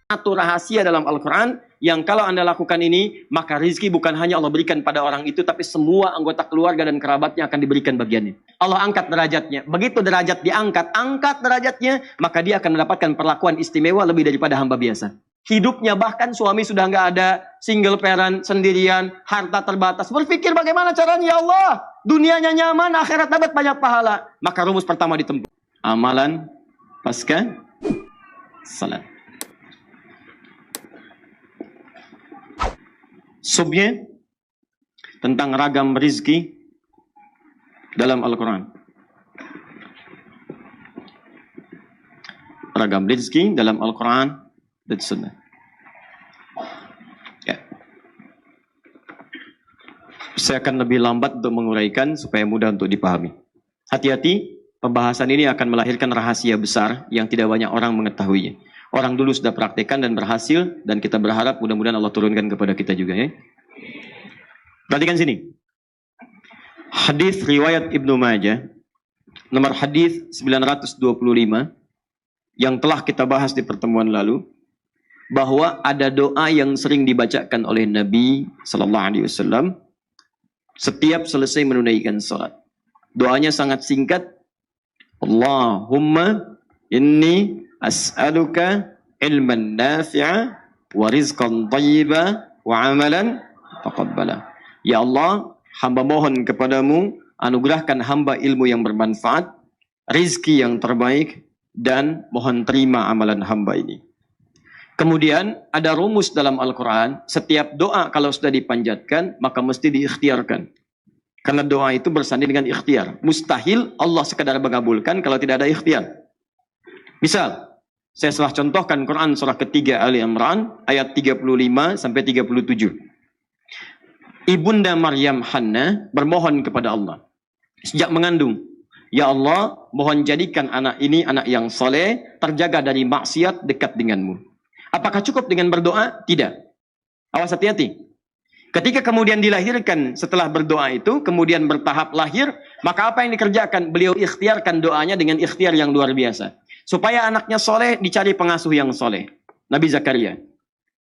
satu rahasia dalam Al-Quran yang kalau Anda lakukan ini, maka rizki bukan hanya Allah berikan pada orang itu, tapi semua anggota keluarga dan kerabatnya akan diberikan bagiannya. Allah angkat derajatnya. Begitu derajat diangkat, angkat derajatnya, maka dia akan mendapatkan perlakuan istimewa lebih daripada hamba biasa. Hidupnya bahkan suami sudah nggak ada, single parent, sendirian, harta terbatas. Berpikir bagaimana caranya, ya Allah, dunianya nyaman, akhirat dapat banyak pahala. Maka rumus pertama ditempuh. Amalan pasca salat. Subnya tentang ragam rizki dalam Al-Quran. Ragam rizki dalam Al-Quran dan Sunnah. Ya. Saya akan lebih lambat untuk menguraikan supaya mudah untuk dipahami. Hati-hati, pembahasan ini akan melahirkan rahasia besar yang tidak banyak orang mengetahuinya. Orang dulu sudah praktekkan dan berhasil, dan kita berharap mudah-mudahan Allah turunkan kepada kita juga, ya. Perhatikan sini. Hadis riwayat Ibnu Majah, nomor hadis 925, yang telah kita bahas di pertemuan lalu, bahwa ada doa yang sering dibacakan oleh Nabi Sallallahu Alaihi Wasallam setiap selesai menunaikan salat. Doanya sangat singkat. Allahumma inni as'aluka ilman nafi'a wa rizqan thayyiba wa amalan taqabbala. Ya Allah, hamba mohon kepadamu, anugerahkan hamba ilmu yang bermanfaat, rizki yang terbaik, dan mohon terima amalan hamba ini. Kemudian ada rumus dalam Al-Quran, setiap doa kalau sudah dipanjatkan, maka mesti diikhtiarkan. Karena doa itu bersanding dengan ikhtiar. Mustahil Allah sekadar mengabulkan kalau tidak ada ikhtiar. Misal, saya telah contohkan Quran surah ketiga Ali Imran ayat 35 sampai 37. Ibunda Maryam Hannah bermohon kepada Allah sejak mengandung. Ya Allah, mohon jadikan anak ini anak yang soleh, terjaga dari maksiat, dekat denganmu. Apakah cukup dengan berdoa? Tidak. Awas, hati-hati. Ketika kemudian dilahirkan setelah berdoa itu, kemudian bertahap lahir, maka apa yang dikerjakan? Beliau ikhtiarkan doanya dengan ikhtiar yang luar biasa. Supaya anaknya soleh, dicari pengasuh yang soleh. Nabi Zakaria.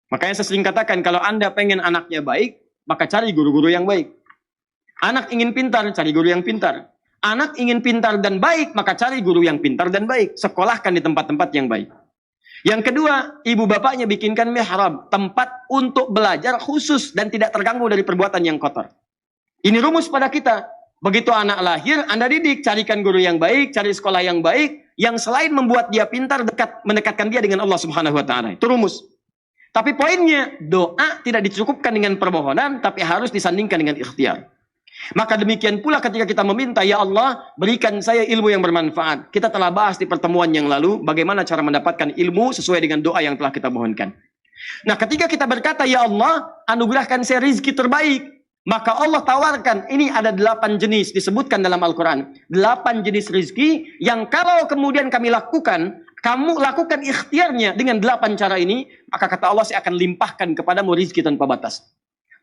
Makanya saya sering katakan, kalau Anda pengen anaknya baik, maka cari guru-guru yang baik. Anak ingin pintar, cari guru yang pintar. Anak ingin pintar dan baik, maka cari guru yang pintar dan baik. Sekolahkan di tempat-tempat yang baik. Yang kedua, ibu bapaknya bikinkan mihrab, tempat untuk belajar khusus dan tidak terganggu dari perbuatan yang kotor. Ini rumus pada kita. Begitu anak lahir, Anda didik, carikan guru yang baik, cari sekolah yang baik, yang selain membuat dia pintar, mendekatkan dia dengan Allah Subhanahu wa Ta'ala. Itu rumus. Tapi poinnya, doa tidak dicukupkan dengan permohonan, tapi harus disandingkan dengan ikhtiar. Maka demikian pula ketika kita meminta, ya Allah, berikan saya ilmu yang bermanfaat. Kita telah bahas di pertemuan yang lalu, bagaimana cara mendapatkan ilmu sesuai dengan doa yang telah kita mohonkan. Nah, ketika kita berkata, ya Allah, anugerahkan saya rizki terbaik, maka Allah tawarkan, ini ada 8 jenis disebutkan dalam Al-Quran. 8 jenis rizki yang kalau kemudian kami lakukan, kamu lakukan ikhtiarnya dengan 8 cara ini, maka kata Allah, saya akan limpahkan kepadamu rizki tanpa batas.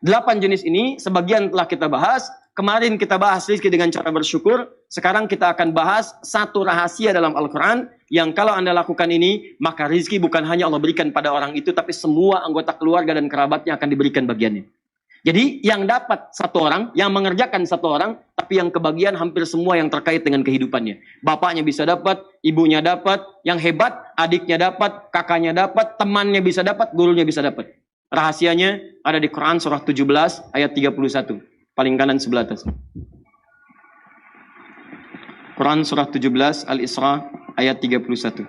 8 jenis ini, sebagian telah kita bahas. Kemarin kita bahas rizki dengan cara bersyukur. Sekarang kita akan bahas satu rahasia dalam Al-Quran, yang kalau Anda lakukan ini, maka rizki bukan hanya Allah berikan pada orang itu, tapi semua anggota keluarga dan kerabatnya akan diberikan bagiannya. Jadi yang dapat satu orang, yang mengerjakan satu orang, tapi yang kebagian hampir semua yang terkait dengan kehidupannya. Bapaknya bisa dapat, ibunya dapat, yang hebat, adiknya dapat, kakaknya dapat, temannya bisa dapat, gurunya bisa dapat. Rahasianya ada di Quran surah 17 ayat 31. Paling kanan sebelah atas. Quran surah 17 Al-Isra ayat 31.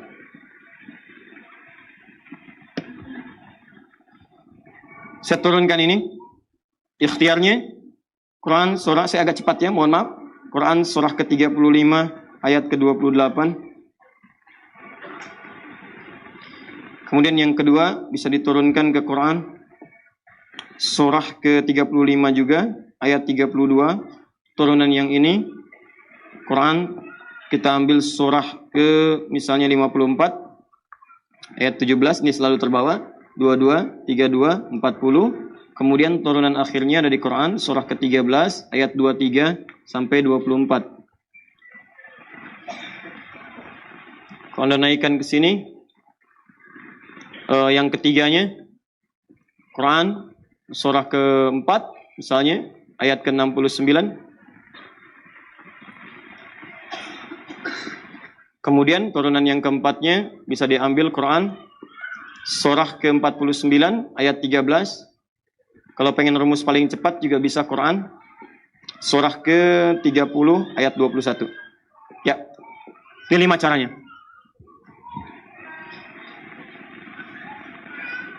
Saya turunkan ini. Ikhtiarnya Quran surah, saya agak cepat ya, mohon maaf. Quran surah ke-35 ayat ke-28. Kemudian yang kedua bisa diturunkan ke Quran surah ke-35 juga ayat 32. Turunan yang ini Quran kita ambil surah ke misalnya 54 ayat 17, ini selalu terbawa 22, 32, 40. Kemudian turunan akhirnya ada di Quran surah ke-13 ayat 23 sampai 24. Kalau Anda naikkan ke sini, Yang ketiganya, Quran surah keempat, misalnya ayat ke-69. Kemudian turunan yang keempatnya bisa diambil Quran surah ke-49 ayat 13. Kalau pengen rumus paling cepat juga bisa Quran surah ke-30 ayat 21. Ya, ini 5 caranya.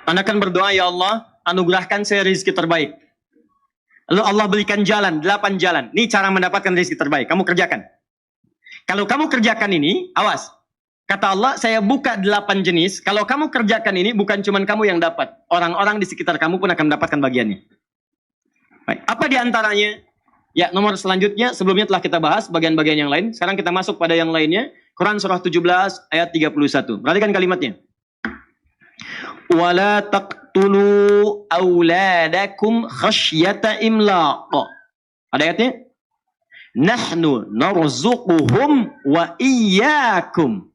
Anda akan berdoa, ya Allah, anugerahkan saya rezeki terbaik. Lalu Allah berikan jalan, 8 jalan. Ini cara mendapatkan rezeki terbaik. Kamu kerjakan. Kalau kamu kerjakan ini, awas. Kata Allah, saya buka 8 jenis. Kalau kamu kerjakan ini, bukan cuma kamu yang dapat. Orang-orang di sekitar kamu pun akan mendapatkan bagiannya. Baik. Apa di antaranya? Ya, nomor selanjutnya, sebelumnya telah kita bahas bagian-bagian yang lain. Sekarang kita masuk pada yang lainnya. Quran surah 17 ayat 31. Perhatikan kalimatnya. Wala taqtulu auladakum khasyata imlaq. Ada ayatnya? Nahnu narzuquhum wa iyyakum.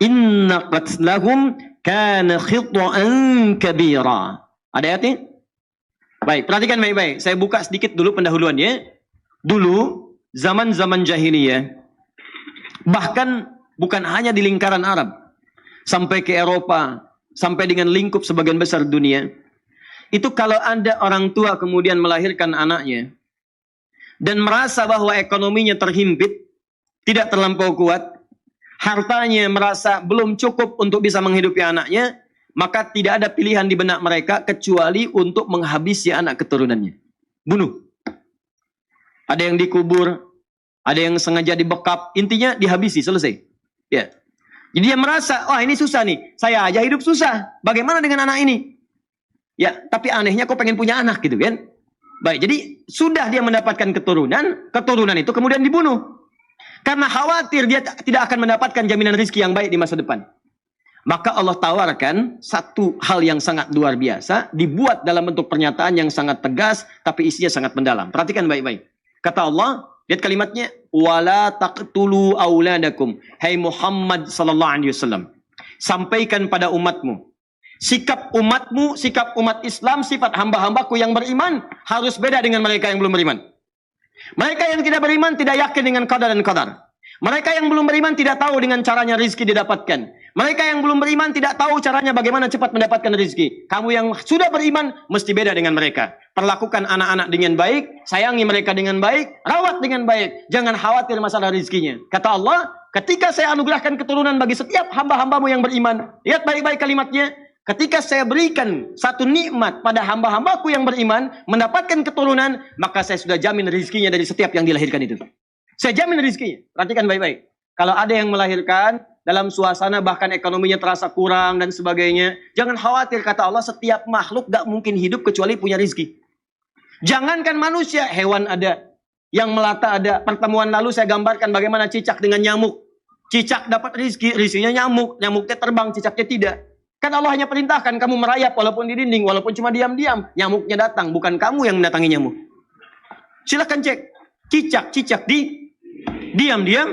Inna qatlahum kana khita'an kabira. Ada ayatnya? Baik, perhatikan baik-baik. Saya buka sedikit dulu pendahuluan ya. Dulu zaman-zaman jahiliyah, bahkan bukan hanya di lingkaran Arab, sampai ke Eropa, sampai dengan lingkup sebagian besar dunia. Itu kalau ada orang tua kemudian melahirkan anaknya dan merasa bahwa ekonominya terhimpit, tidak terlampau kuat, hartanya merasa belum cukup untuk bisa menghidupi anaknya, maka tidak ada pilihan di benak mereka kecuali untuk menghabisi anak keturunannya. Bunuh. Ada yang dikubur, ada yang sengaja dibekap, intinya dihabisi, selesai. Ya. Jadi dia merasa, wah ini susah nih, saya aja hidup susah, bagaimana dengan anak ini? Ya, tapi anehnya kok pengen punya anak gitu kan? Baik, jadi sudah dia mendapatkan keturunan itu kemudian dibunuh. Karena khawatir dia tidak akan mendapatkan jaminan rezeki yang baik di masa depan. Maka Allah tawarkan satu hal yang sangat luar biasa, dibuat dalam bentuk pernyataan yang sangat tegas, tapi isinya sangat mendalam. Perhatikan baik-baik. Kata Allah, lihat kalimatnya, wala taqtulu auladakum. Hai Muhammad sallallahu alaihi wasallam, sampaikan pada umatmu, sikap umatmu, sikap umat Islam, sifat hamba-hambaku yang beriman harus beda dengan mereka yang belum beriman. Mereka yang tidak beriman tidak yakin dengan qadar dan qadar. Mereka yang belum beriman tidak tahu dengan caranya rezeki didapatkan. Mereka yang belum beriman tidak tahu caranya bagaimana cepat mendapatkan rezeki. Kamu yang sudah beriman mesti beda dengan mereka. Perlakukan anak-anak dengan baik, sayangi mereka dengan baik, rawat dengan baik. Jangan khawatir masalah rezekinya. Kata Allah, ketika saya anugerahkan keturunan bagi setiap hamba-hambamu yang beriman, lihat baik-baik kalimatnya. Ketika saya berikan satu nikmat pada hamba-hambaku yang beriman, mendapatkan keturunan, maka saya sudah jamin rezekinya dari setiap yang dilahirkan itu. Saya jamin rezekinya. Perhatikan baik-baik. Kalau ada yang melahirkan dalam suasana bahkan ekonominya terasa kurang dan sebagainya, jangan khawatir, kata Allah, setiap makhluk gak mungkin hidup kecuali punya rezeki. Jangankan manusia, hewan ada, yang melata ada. Pertemuan lalu saya gambarkan bagaimana cicak dengan nyamuk. Cicak dapat rezeki, rezekinya nyamuk. Nyamuknya terbang, cicaknya tidak. Kan Allah hanya perintahkan kamu merayap walaupun di dinding, walaupun cuma diam-diam. Nyamuknya datang, bukan kamu yang mendatangi nyamuk. Silahkan cek. Cicak diam-diam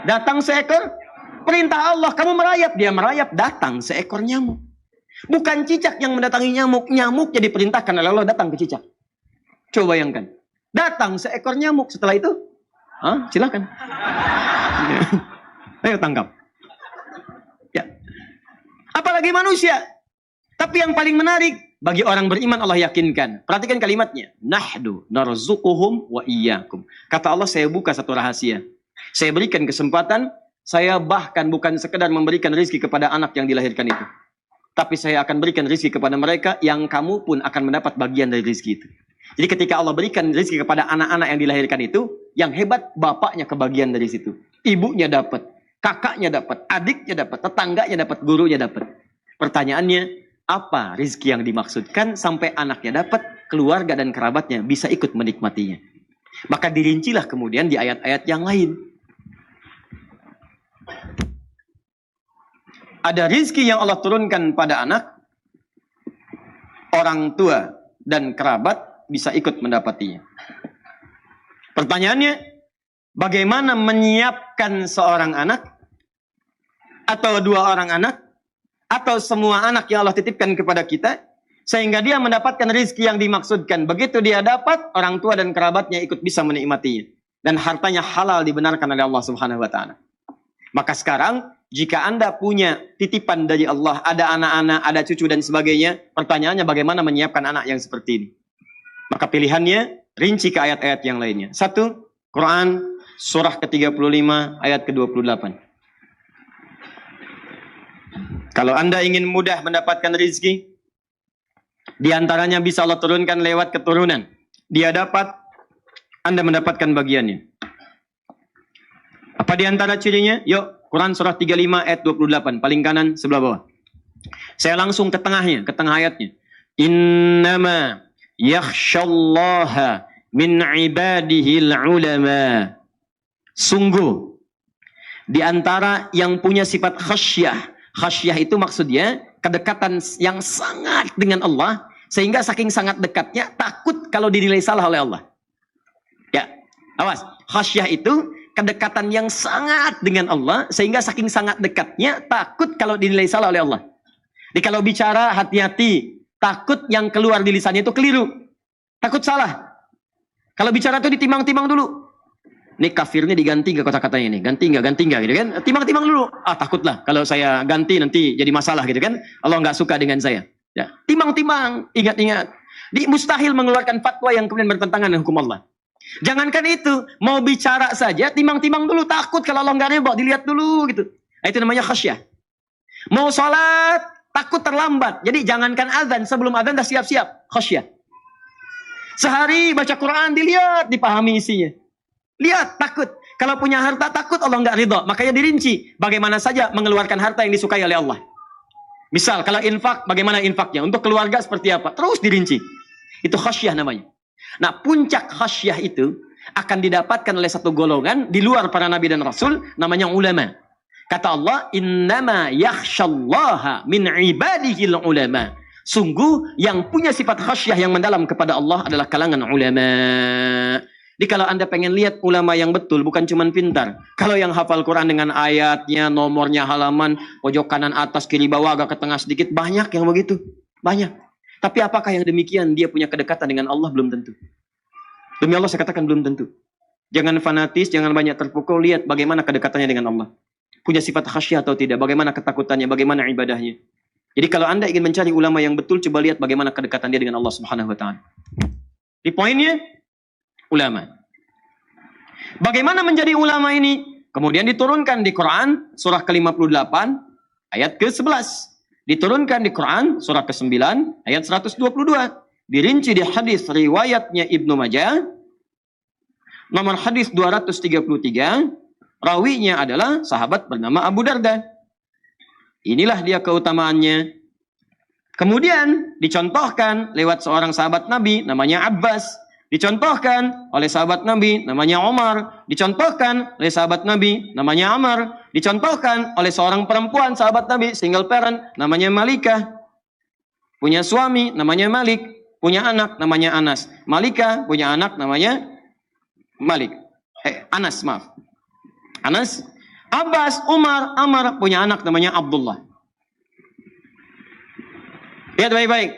datang seekor. Perintah Allah, kamu merayap, dia merayap, datang seekor nyamuk. Bukan cicak yang mendatangi nyamuk, nyamuknya diperintahkan oleh Allah datang ke cicak. Coba bayangkan, datang seekor nyamuk, setelah itu, silakan. Ayo tangkap. Ya. Apalagi manusia. Tapi yang paling menarik, bagi orang beriman Allah yakinkan. Perhatikan kalimatnya. Nahdu narzuquhum wa iyyakum. Kata Allah, saya buka satu rahasia. Saya berikan kesempatan, saya bahkan bukan sekedar memberikan rezeki kepada anak yang dilahirkan itu. Tapi saya akan berikan rezeki kepada mereka yang kamu pun akan mendapat bagian dari rezeki itu. Jadi ketika Allah berikan rezeki kepada anak-anak yang dilahirkan itu, yang hebat bapaknya kebagian dari situ. Ibunya dapat, kakaknya dapat, adiknya dapat, tetangganya dapat, gurunya dapat. Pertanyaannya, apa rezeki yang dimaksudkan sampai anaknya dapat, keluarga dan kerabatnya bisa ikut menikmatinya. Maka dirincilah kemudian di ayat-ayat yang lain. Ada rezeki yang Allah turunkan pada anak, orang tua dan kerabat bisa ikut mendapatinya. Pertanyaannya, bagaimana menyiapkan seorang anak atau dua orang anak atau semua anak yang Allah titipkan kepada kita, sehingga dia mendapatkan rizki yang dimaksudkan. Begitu dia dapat, orang tua dan kerabatnya ikut bisa menikmatinya. Dan hartanya halal dibenarkan oleh Allah Subhanahu wa Ta'ala. Maka sekarang, jika Anda punya titipan dari Allah, ada anak-anak, ada cucu dan sebagainya, pertanyaannya bagaimana menyiapkan anak yang seperti ini? Maka pilihannya, rinci ke ayat-ayat yang lainnya. 1. Quran, surah ke-35, ayat ke-28. Kalau Anda ingin mudah mendapatkan rizki, di antaranya bisa Allah turunkan lewat keturunan. Dia dapat, Anda mendapatkan bagiannya. Apa di antara cirinya? Yuk, Quran surah 35 ayat 28, paling kanan sebelah bawah. Saya langsung ke tengahnya, ke tengah ayatnya. Innama yakhshallaha min ibadihil ulama. Sungguh, di antara yang punya sifat khasyah. Khasyah itu maksudnya kedekatan yang sangat dengan Allah, sehingga saking sangat dekatnya takut kalau dinilai salah oleh Allah. Ya, awas. Khasyah itu kedekatan yang sangat dengan Allah, sehingga saking sangat dekatnya takut kalau dinilai salah oleh Allah. Jadi kalau bicara hati-hati, takut yang keluar di lisannya itu keliru, takut salah. Kalau bicara itu ditimbang-timbang dulu. Ini kafirnya diganti nggak kata-katanya ini, ganti nggak gitu kan? Timbang-timbang dulu. Ah takutlah kalau saya ganti nanti jadi masalah gitu kan? Allah nggak suka dengan saya. Ya, timbang-timbang, ingat-ingat. Mustahil mengeluarkan fatwa yang kemudian bertentangan dengan hukum Allah. Jangankan itu, mau bicara saja, timbang-timbang dulu, takut kalau Allah nggak ridho, dilihat dulu gitu. Nah, itu namanya khasyah. Mau sholat, takut terlambat. Jadi jangankan azan, sebelum azan dah siap-siap, khasyah. Sehari baca Quran, dilihat, dipahami isinya. Lihat, takut. Kalau punya harta, takut Allah nggak ridho. Makanya dirinci, bagaimana saja mengeluarkan harta yang disukai oleh Allah. Misal, kalau infak, bagaimana infaknya? Untuk keluarga seperti apa? Terus dirinci. Itu khasyah namanya. Nah, puncak khasyah itu akan didapatkan oleh satu golongan di luar para nabi dan rasul, namanya ulama. Kata Allah, innama yakhshallaha min ibadihil ulama. Sungguh yang punya sifat khasyah yang mendalam kepada Allah adalah kalangan ulama. Jadi kalau Anda pengen lihat ulama yang betul, bukan cuma pintar. Kalau yang hafal Quran dengan ayatnya, nomornya, halaman, pojok kanan atas, kiri bawah, agak ke tengah sedikit, banyak yang begitu. Banyak. Tapi apakah yang demikian dia punya kedekatan dengan Allah? Belum tentu. Demi Allah saya katakan belum tentu. Jangan fanatis, jangan banyak terpukul. Lihat bagaimana kedekatannya dengan Allah. Punya sifat khasyah atau tidak. Bagaimana ketakutannya, bagaimana ibadahnya. Jadi kalau Anda ingin mencari ulama yang betul, coba lihat bagaimana kedekatan dia dengan Allah Subhanahu wa Ta'ala. Di poinnya, ulama. Bagaimana menjadi ulama ini? Kemudian diturunkan di Quran surah ke-58 ayat ke-11. Diturunkan di Quran surah ke-9 ayat 122. Dirinci di hadis riwayatnya Ibnu Majah nomor hadis 233. Rawinya adalah sahabat bernama Abu Darda. Inilah dia keutamaannya. Kemudian dicontohkan lewat seorang sahabat Nabi namanya Abbas. Dicontohkan oleh sahabat Nabi namanya Umar. Dicontohkan oleh sahabat Nabi namanya Amr. Dicontohkan oleh seorang perempuan sahabat Nabi single parent namanya Malikah. Punya suami namanya Malik. Punya anak namanya Anas. Malikah punya anak namanya Malik. Anas, maaf. Anas. Abbas, Umar, Amr punya anak namanya Abdullah. Lihat baik-baik.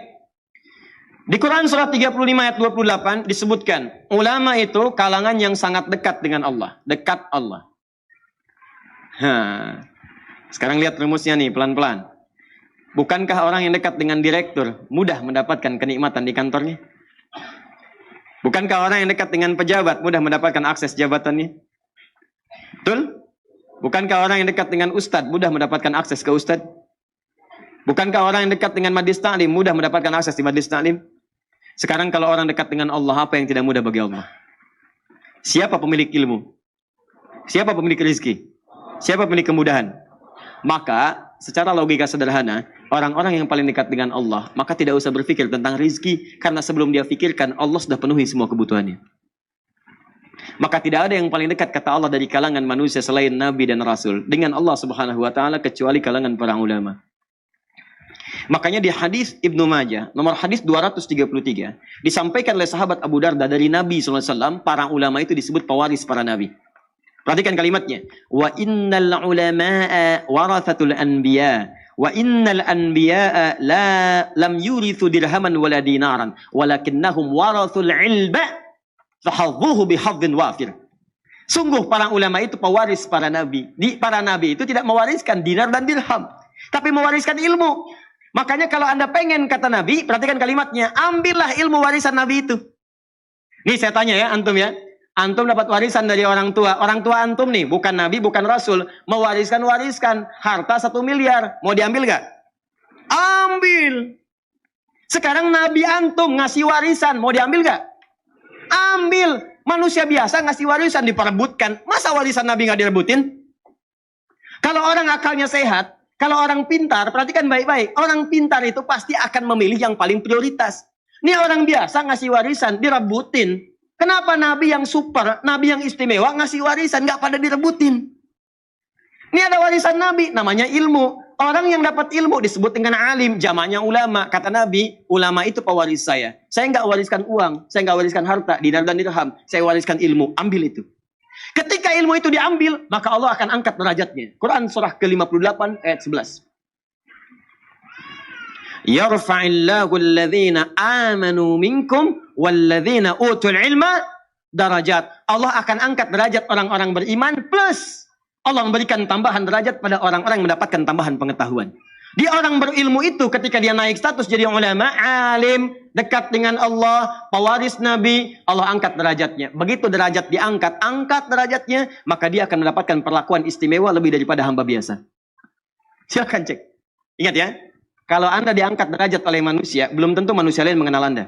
Di Quran surah 35 ayat 28 disebutkan, ulama itu kalangan yang sangat dekat dengan Allah. Dekat Allah. Sekarang lihat rumusnya nih, pelan-pelan. Bukankah orang yang dekat dengan direktur mudah mendapatkan kenikmatan di kantornya? Bukankah orang yang dekat dengan pejabat mudah mendapatkan akses jabatannya? Betul? Bukankah orang yang dekat dengan ustadz mudah mendapatkan akses ke ustadz? Bukankah orang yang dekat dengan majlis ta'lim mudah mendapatkan akses di majlis ta'lim? Sekarang kalau orang dekat dengan Allah, apa yang tidak mudah bagi Allah? Siapa pemilik ilmu? Siapa pemilik rezeki? Siapa pemilik kemudahan? Maka secara logika sederhana, orang-orang yang paling dekat dengan Allah, maka tidak usah berpikir tentang rezeki, karena sebelum dia pikirkan, Allah sudah penuhi semua kebutuhannya. Maka tidak ada yang paling dekat kata Allah dari kalangan manusia selain Nabi dan Rasul dengan Allah Subhanahu wa Ta'ala kecuali kalangan para ulama. Makanya di hadis Ibnu Majah nomor hadis 233 disampaikan oleh sahabat Abu Darda dari Nabi SAW, para ulama itu disebut pewaris para nabi. Perhatikan kalimatnya, wa innal ulama'a warathatul anbiya. Wa innal anbiya'a lam yurithu dirhaman wala dinaran, walakinnahum warathul ilma fahadhuhu bihadhin wafir. Sungguh para ulama itu pewaris para nabi. Para nabi itu tidak mewariskan dinar dan dirham, tapi mewariskan ilmu. Makanya kalau Anda pengen, kata Nabi, perhatikan kalimatnya, ambillah ilmu warisan Nabi itu. Nih saya tanya ya, antum ya. Antum dapat warisan dari orang tua. Orang tua antum nih, bukan Nabi, bukan Rasul. Mewariskan harta 1 miliar. Mau diambil gak? Ambil. Sekarang Nabi antum ngasih warisan. Mau diambil gak? Ambil. Manusia biasa ngasih warisan diperebutkan. Masa warisan Nabi gak direbutin? Kalau orang akalnya sehat, kalau orang pintar, perhatikan baik-baik. Orang pintar itu pasti akan memilih yang paling prioritas. Ini orang biasa ngasih warisan, direbutin. Kenapa Nabi yang super, Nabi yang istimewa ngasih warisan, nggak pada direbutin? Ini ada warisan Nabi, namanya ilmu. Orang yang dapat ilmu disebut dengan alim, jamaknya ulama. Kata Nabi, ulama itu pewaris saya. Saya nggak wariskan uang, saya nggak wariskan harta, dinar dan dirham. Saya wariskan ilmu, ambil itu. Ketika ilmu itu diambil, maka Allah akan angkat derajatnya. Quran surah ke-58 ayat 11. Yarfa'illahu alladhina amanu minkum walladhina utul ilma darajat. Allah akan angkat derajat orang-orang beriman plus Allah memberikan tambahan derajat pada orang-orang yang mendapatkan tambahan pengetahuan. Di orang berilmu itu ketika dia naik status jadi ulama, alim, dekat dengan Allah, pewaris Nabi, Allah angkat derajatnya. Begitu derajat diangkat, angkat derajatnya, maka dia akan mendapatkan perlakuan istimewa lebih daripada hamba biasa. Silakan cek. Ingat ya, kalau Anda diangkat derajat oleh manusia, belum tentu manusia lain mengenal Anda.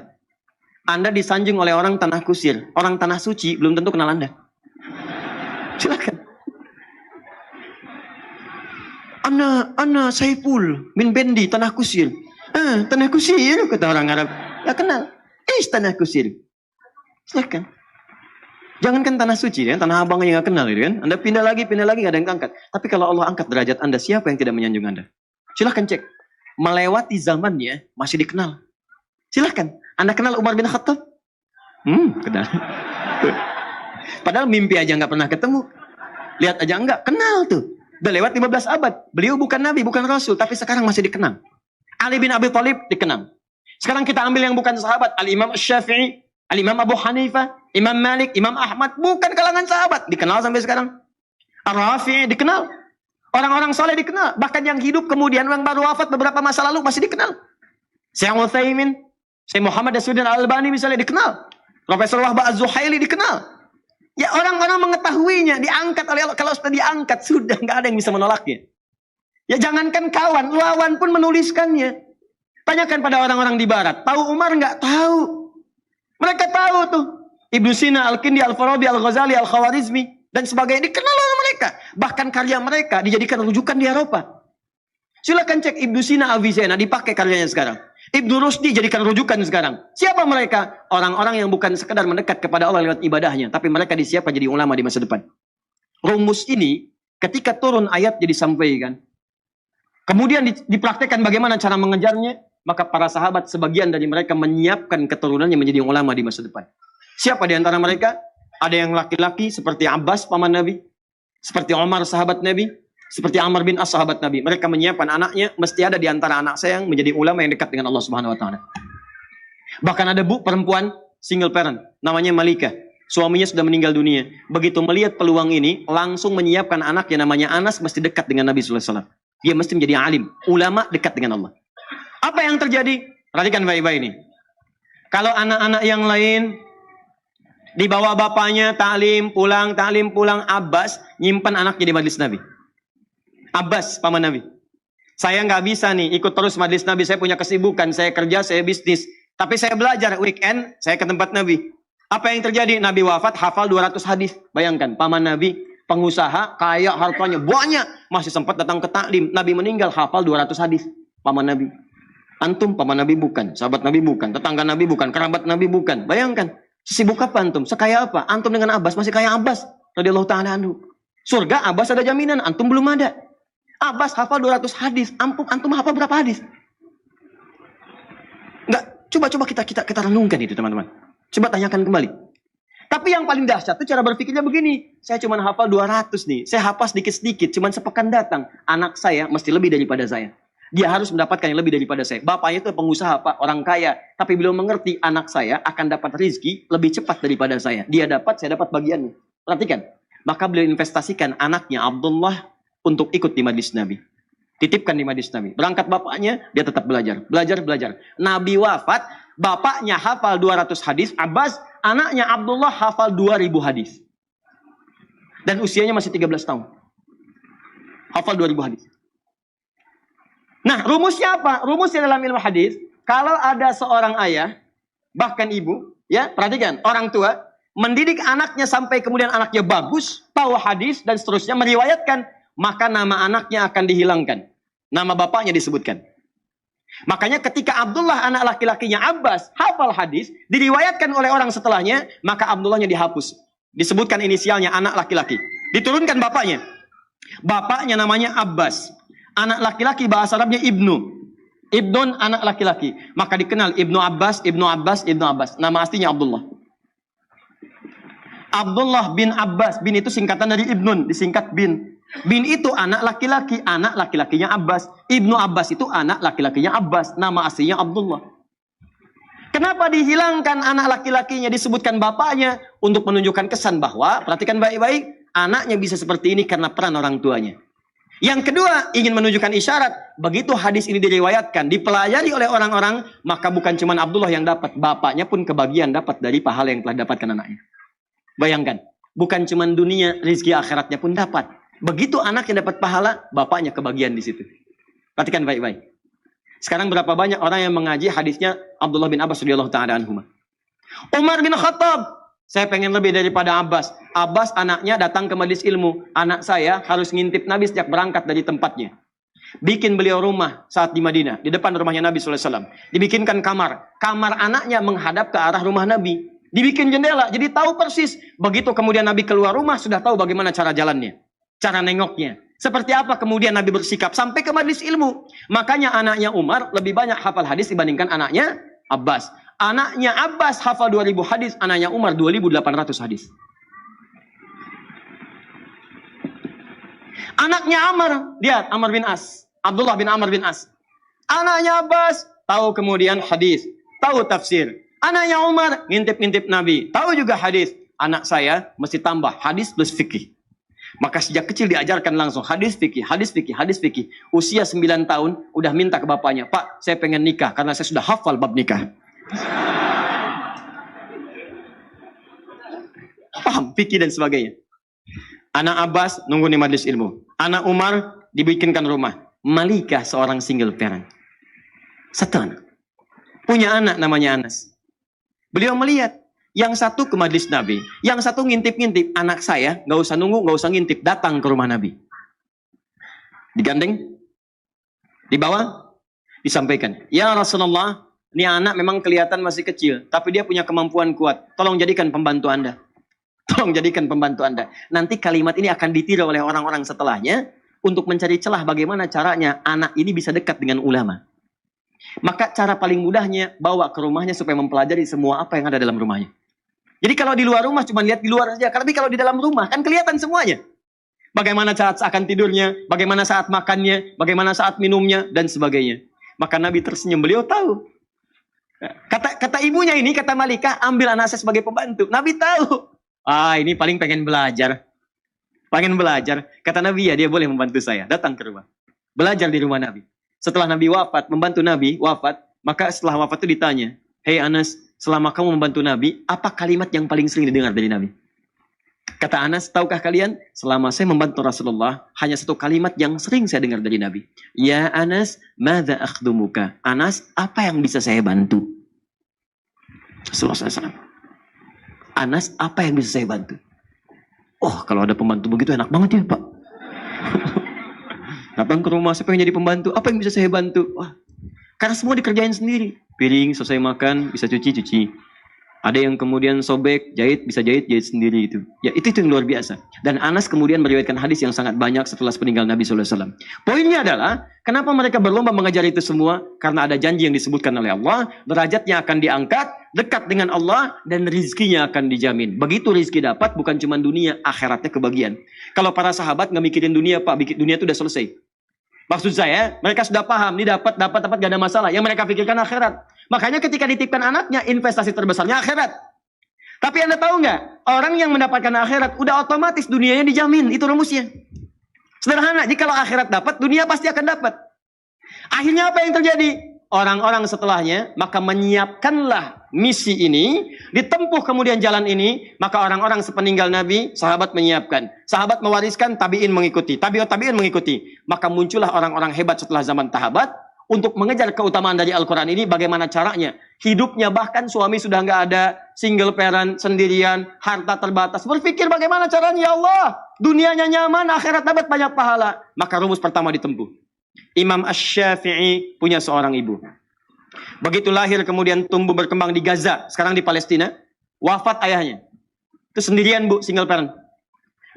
Anda disanjung oleh orang tanah kusir, orang tanah suci, belum tentu kenal Anda. Silakan. Ana Saiful min Bendi tanah kusir. Tanah kusir kata orang Arab. Ya kenal. Tanah kusir. Silakan. Jangankan tanah suci ya, tanah abang yang nggak kenal gitu kan. Anda pindah lagi nggak ada yang angkat. Tapi kalau Allah angkat derajat Anda, siapa yang tidak menyanjung Anda? Silakan cek. Melewati zamannya masih dikenal. Silakan. Anda kenal Umar bin Khattab? Kenal. Padahal mimpi aja nggak pernah ketemu. Lihat aja enggak, kenal tuh. Udah lewat 15 abad. Beliau bukan Nabi, bukan Rasul, tapi sekarang masih dikenal. Ali bin Abi Thalib dikenal. Sekarang kita ambil yang bukan sahabat. Al-Imam Syafi'i, Al-Imam Abu Hanifah, Imam Malik, Imam Ahmad, bukan kalangan sahabat. Dikenal sampai sekarang. Ar-Rafi'i dikenal. Orang-orang saleh dikenal. Bahkan yang hidup kemudian, yang baru wafat beberapa masa lalu masih dikenal. Syekh Utsaimin, Syekh Muhammad Nasruddin Al-Albani misalnya dikenal. Profesor Wahbah Az-Zuhaili dikenal. Ya orang-orang mengetahuinya, diangkat oleh Allah. Kalau sudah diangkat, sudah nggak ada yang bisa menolaknya. Ya jangankan kawan, lawan pun menuliskannya. Tanyakan pada orang-orang di barat. Tahu Umar nggak? Tahu. Mereka tahu tuh. Ibnu Sina, Al-Kindi, Al-Farabi, Al-Ghazali, Al-Khawarizmi, dan sebagainya dikenal oleh mereka. Bahkan karya mereka dijadikan rujukan di Eropa. Silakan cek Ibnu Sina, Avicenna, dipakai karyanya sekarang. Ibnu Rusdi jadikan rujukan sekarang. Siapa mereka? Orang-orang yang bukan sekedar mendekat kepada Allah lewat ibadahnya, tapi mereka disiapkan jadi ulama di masa depan. Rumus ini ketika turun ayat jadi sampaikan. Kemudian dipraktekkan bagaimana cara mengejarnya, maka para sahabat sebagian dari mereka menyiapkan keturunannya menjadi ulama di masa depan. Siapa di antara mereka? Ada yang laki-laki seperti Abbas paman Nabi, seperti Umar sahabat Nabi, seperti Amr bin As sahabat Nabi. Mereka menyiapkan anaknya, mesti ada di antara anak saya yang menjadi ulama yang dekat dengan Allah Subhanahu wa taala. Bahkan ada perempuan single parent, namanya Malika. Suaminya sudah meninggal dunia. Begitu melihat peluang ini, langsung menyiapkan anak yang namanya Anas mesti dekat dengan Nabi sallallahu alaihi wasallam. Dia mesti menjadi alim, ulama dekat dengan Allah. Apa yang terjadi? Perhatikan baik-baik ini. Kalau anak-anak yang lain dibawa bapaknya ta'lim pulang, Abbas nyimpan anaknya di majelis Nabi. Abbas, paman Nabi. Saya nggak bisa nih ikut terus majelis Nabi. Saya punya kesibukan, saya kerja, saya bisnis. Tapi saya belajar weekend, saya ke tempat Nabi. Apa yang terjadi? Nabi wafat, hafal 200 hadis. Bayangkan, paman Nabi, pengusaha, kaya, hartanya banyak. Masih sempat datang ke taklim. Nabi meninggal, hafal 200 hadis. Paman Nabi. Antum, paman Nabi bukan. Sahabat Nabi bukan. Tetangga Nabi bukan. Kerabat Nabi bukan. Bayangkan, sibuk apa antum? Sekaya apa? Antum dengan Abbas masih kaya Abbas. Radhiyallahu ta'ala anhu. Surga Abbas ada jaminan, antum belum ada. Abbas hafal 200 hadis. Antum hafal berapa hadis? Enggak, coba kita renungkan itu teman-teman. Coba tanyakan kembali. Tapi yang paling dahsyat itu cara berpikirnya begini. Saya cuma hafal 200 nih. Saya hafal sedikit-sedikit, cuma sepekan datang. Anak saya mesti lebih daripada saya. Dia harus mendapatkan yang lebih daripada saya. Bapaknya itu pengusaha, Pak, orang kaya. Tapi beliau mengerti anak saya akan dapat rezeki lebih cepat daripada saya. Dia dapat, saya dapat bagiannya. Perhatikan. Maka beliau investasikan anaknya Abdullah untuk ikut di majlis Nabi. Titipkan di majlis Nabi. Berangkat bapaknya, dia tetap belajar. Belajar. Nabi wafat, bapaknya hafal 200 hadis. Abbas, anaknya Abdullah hafal 2000 hadis. Dan usianya masih 13 tahun. Hafal 2000 hadis. Nah, rumusnya apa? Rumusnya dalam ilmu hadis, kalau ada seorang ayah, bahkan ibu, ya, perhatikan, orang tua, mendidik anaknya sampai kemudian anaknya bagus, tahu hadis, dan seterusnya, meriwayatkan, maka nama anaknya akan dihilangkan. Nama bapaknya disebutkan. Makanya ketika Abdullah, anak laki-lakinya Abbas, hafal hadis, diriwayatkan oleh orang setelahnya, maka Abdullahnya dihapus. Disebutkan inisialnya, anak laki-laki. Diturunkan bapaknya. Bapaknya namanya Abbas. Anak laki-laki bahasa Arabnya Ibnu. Ibnun anak laki-laki. Maka dikenal Ibnu Abbas, Ibnu Abbas, Ibnu Abbas. Nama aslinya Abdullah. Abdullah bin Abbas. Bin itu singkatan dari Ibnun. Disingkat bin. Bin itu anak laki-laki. Anak laki-lakinya Abbas. Ibnu Abbas itu anak laki-lakinya Abbas. Nama aslinya Abdullah. Kenapa dihilangkan anak laki-lakinya, disebutkan bapaknya? Untuk menunjukkan kesan bahwa, perhatikan baik-baik, anaknya bisa seperti ini karena peran orang tuanya. Yang kedua, ingin menunjukkan isyarat. Begitu hadis ini diriwayatkan, dipelajari oleh orang-orang, maka bukan cuma Abdullah yang dapat, bapaknya pun kebagian dapat dari pahala yang telah dapatkan anaknya. Bayangkan, bukan cuma dunia, rezeki akhiratnya pun dapat. Begitu anak yang dapat pahala, bapaknya kebagian di situ. Perhatikan baik-baik. Sekarang berapa banyak orang yang mengaji hadisnya Abdullah bin Abbas radhiyallahu ta'ala anhuma. Umar bin Khattab, saya pengen lebih daripada Abbas. Abbas anaknya datang ke majelis ilmu. Anak saya harus ngintip Nabi sejak berangkat dari tempatnya. Bikin beliau rumah saat di Madinah. Di depan rumahnya Nabi SAW. Dibikinkan kamar. Kamar anaknya menghadap ke arah rumah Nabi. Dibikin jendela. Jadi tahu persis. Begitu kemudian Nabi keluar rumah, sudah tahu bagaimana cara jalannya. Cara nengoknya. Seperti apa kemudian Nabi bersikap. Sampai ke majelis ilmu. Makanya anaknya Umar lebih banyak hafal hadis dibandingkan anaknya Abbas. Anaknya Abbas hafal 2000 hadis, anaknya Umar 2800 hadis. Anaknya Amr, lihat Amr bin As, Abdullah bin Amr bin As. Anaknya Abbas tahu kemudian hadis, tahu tafsir. Anaknya Umar ngintip-ngintip Nabi, tahu juga hadis. Anak saya mesti tambah hadis plus fikih. Maka sejak kecil diajarkan langsung hadis fikih, hadis fikih, hadis fikih. Usia 9 tahun udah minta ke bapaknya, "Pak, saya pengen nikah karena saya sudah hafal bab nikah." Paham fikih dan sebagainya. Anak Abbas nunggu di majlis ilmu. Anak Umar dibikinkan rumah. Malikah seorang single parent. Satu anak. Punya anak namanya Anas. Beliau melihat yang satu ke majlis Nabi, yang satu ngintip-ngintip. Anak saya nggak usah nunggu, nggak usah ngintip, datang ke rumah Nabi. Digandeng, dibawa, disampaikan. Ya Rasulullah, ini anak memang kelihatan masih kecil, tapi dia punya kemampuan kuat. Tolong jadikan pembantu Anda. Tolong jadikan pembantu Anda. Nanti kalimat ini akan ditiru oleh orang-orang setelahnya untuk mencari celah bagaimana caranya anak ini bisa dekat dengan ulama. Maka cara paling mudahnya bawa ke rumahnya supaya mempelajari semua apa yang ada dalam rumahnya. Jadi kalau di luar rumah cuma lihat di luar saja, tapi kalau di dalam rumah kan kelihatan semuanya. Bagaimana saat akan tidurnya, bagaimana saat makannya, bagaimana saat minumnya dan sebagainya. Maka Nabi tersenyum, beliau tahu. Kata ibunya ini, kata Malikah, ambil anak saya sebagai pembantu. Nabi tahu. Ini paling pengen belajar. Pengen belajar. Kata Nabi, ya dia boleh membantu saya. Datang ke rumah. Belajar di rumah Nabi. Setelah Nabi wafat, membantu Nabi wafat, maka setelah wafat itu ditanya, "Hei Anas, selama kamu membantu Nabi, apa kalimat yang paling sering didengar dari Nabi?" Kata Anas, "Tahukah kalian, selama saya membantu Rasulullah, hanya satu kalimat yang sering saya dengar dari Nabi. Ya Anas, madza akhdumuka?" Anas, apa yang bisa saya bantu? Rasulullah SAW. Anas, apa yang bisa saya bantu? Oh, kalau ada pembantu begitu enak banget ya, Pak. Datang ke rumah, saya pengen jadi pembantu. Apa yang bisa saya bantu? Wah, karena semua dikerjain sendiri. Piring, selesai makan, bisa cuci. Ada yang kemudian sobek, jahit, bisa jahit sendiri itu. Ya, itu yang luar biasa. Dan Anas kemudian meriwayatkan hadis yang sangat banyak setelah peninggal Nabi SAW. Poinnya adalah, kenapa mereka berlomba mengajar itu semua? Karena ada janji yang disebutkan oleh Allah, derajatnya akan diangkat, dekat dengan Allah, dan rizkinya akan dijamin. Begitu rizki dapat, bukan cuma dunia, akhiratnya kebagian. Kalau para sahabat nggak mikirin dunia, Pak, dunia itu udah selesai. Maksud saya, mereka sudah paham, ini dapat gak ada masalah. Yang mereka pikirkan akhirat. Makanya ketika dititipkan anaknya, investasi terbesarnya akhirat. Tapi Anda tahu nggak? Orang yang mendapatkan akhirat, udah otomatis dunianya dijamin. Itu rumusnya. Sederhana, jika akhirat dapat, dunia pasti akan dapat. Akhirnya apa yang terjadi? Orang-orang setelahnya, maka menyiapkanlah misi ini, ditempuh kemudian jalan ini, maka orang-orang sepeninggal Nabi, sahabat menyiapkan. Sahabat mewariskan, tabi'in mengikuti. Tabi'in mengikuti. Maka muncullah orang-orang hebat setelah zaman sahabat, untuk mengejar keutamaan dari Al-Quran ini, bagaimana caranya? Hidupnya bahkan suami sudah nggak ada, single parent, sendirian, harta terbatas. Berpikir bagaimana caranya, ya Allah, dunianya nyaman, akhirat dapat banyak pahala. Maka rumus pertama ditempuh. Imam Asy-Syafi'i punya seorang ibu. Begitu lahir kemudian tumbuh berkembang di Gaza, sekarang di Palestina, wafat ayahnya. Itu sendirian bu, single parent.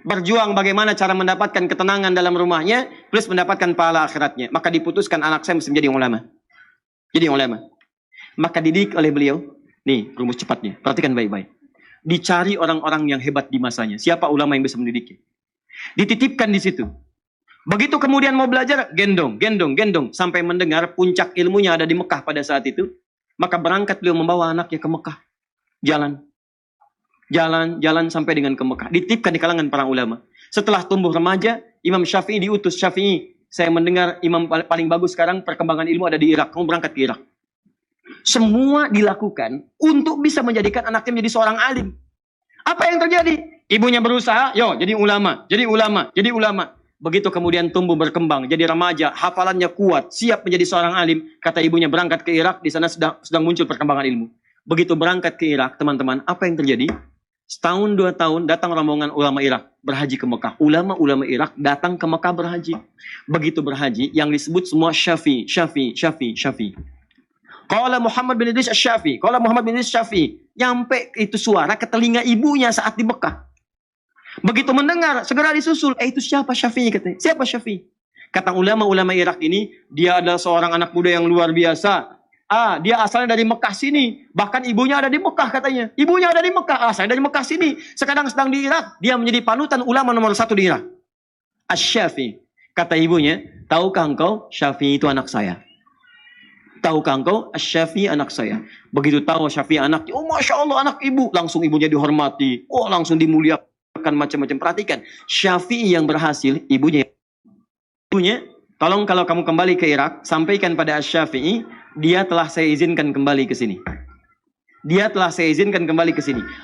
Berjuang bagaimana cara mendapatkan ketenangan dalam rumahnya, plus mendapatkan pahala akhiratnya. Maka diputuskan anak saya mesti menjadi ulama. Jadi ulama. Maka dididik oleh beliau. Nih rumus cepatnya, perhatikan baik-baik. Dicari orang-orang yang hebat di masanya. Siapa ulama yang bisa mendidiknya? Dititipkan di situ. Begitu kemudian mau belajar, gendong. Sampai mendengar puncak ilmunya ada di Mekah pada saat itu. Maka berangkat beliau membawa anaknya ke Mekah. Jalan sampai dengan ke Mekah. Dititipkan di kalangan para ulama. Setelah tumbuh remaja, Imam Syafi'i diutus. Syafi'i, saya mendengar imam paling bagus sekarang perkembangan ilmu ada di Irak. Kamu berangkat ke Irak. Semua dilakukan untuk bisa menjadikan anaknya menjadi seorang alim. Apa yang terjadi? Ibunya berusaha, jadi ulama. Begitu kemudian tumbuh berkembang, jadi remaja, hafalannya kuat, siap menjadi seorang alim. Kata ibunya berangkat ke Irak, di sana sedang muncul perkembangan ilmu. Begitu berangkat ke Irak, teman-teman, apa yang terjadi? Setahun, 2 tahun, datang rombongan ulama Irak, berhaji ke Mekah. Ulama-ulama Irak datang ke Mekah berhaji. Begitu berhaji, yang disebut semua Syafi'i. Qala Muhammad bin Idris Syafi'i. Nyampe itu suara ke telinga ibunya saat di Mekah. Begitu mendengar, segera disusul. Itu siapa Syafi'i katanya? Siapa Syafi'i? Kata ulama-ulama Irak ini, dia adalah seorang anak muda yang luar biasa. Dia asalnya dari Mekah sini. Bahkan ibunya ada di Mekah katanya. Ibunya ada di Mekah. Saya dari Mekah sini. Sekarang sedang di Irak. Dia menjadi panutan ulama nomor 1 di Irak. Asy-Syafi'i. Kata ibunya, tahukah engkau Syafi'i itu anak saya? Tahukah engkau Asy-Syafi'i anak saya? Begitu tahu Syafi'i anaknya, Masya Allah anak ibu. Langsung ibunya dihormati. Langsung dimuliakan. Macam-macam. Perhatikan, Syafi'i yang berhasil, ibunya, tolong kalau kamu kembali ke Irak, sampaikan pada Asy-Syafi'i, dia telah saya izinkan kembali ke sini.